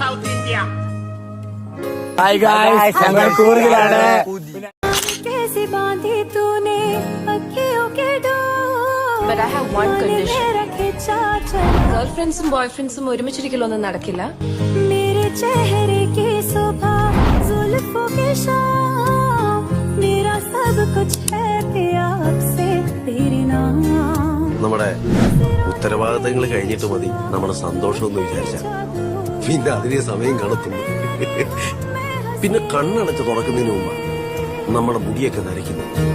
South India. Hi guys, ഞങ്ങൾ കൂറുകയാണ്. But I have one condition. ഗേൾഫ്രണ്ട്സും ബോയ്ഫ്രണ്ട്സും ഒരുമിച്ചിരിക്കലൊന്നും നടക്കില്ല. നമ്മുടെ ഉത്തരവാദിത്തങ്ങൾ കഴിഞ്ഞിട്ട് മതി നമ്മുടെ സന്തോഷം എന്ന് വിചാരിച്ച പിന്നെ അതിനെ സമയം കണ്ടെത്തുന്നു. പിന്നെ കണ്ണടച്ച് തുറക്കുന്നതിന് മുമ്പ് നമ്മുടെ മുടിയൊക്കെ നരയ്ക്കുന്നത്.